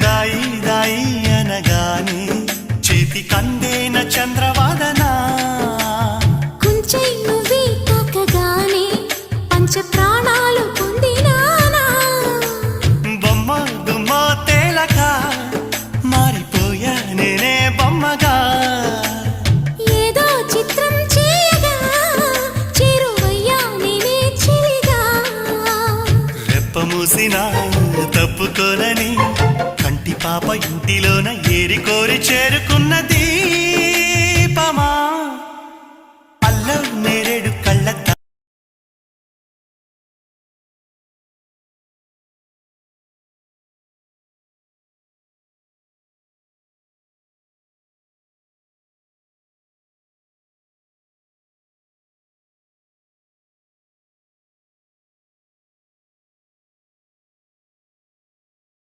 దాయి దాయి అనగానే చేతి కందేన చంద్రవాదనా కొంచెం నువ్వే తాకగానే పంచ ప్రాణాలు పొందినానా బొమ్మ దుమ్మ తేలక మారిపోయా నేనే బొమ్మగా ఏదో చిత్రం చేయగా చేరువయ్యా నేనే చెలిగా రెప్ప మూసినా తప్పుకోనని కంటి పాప ఇంటిలోన ఏరి కోరి చేరుకున్న దీపమా అల్లం నేరేడు కళ్ళ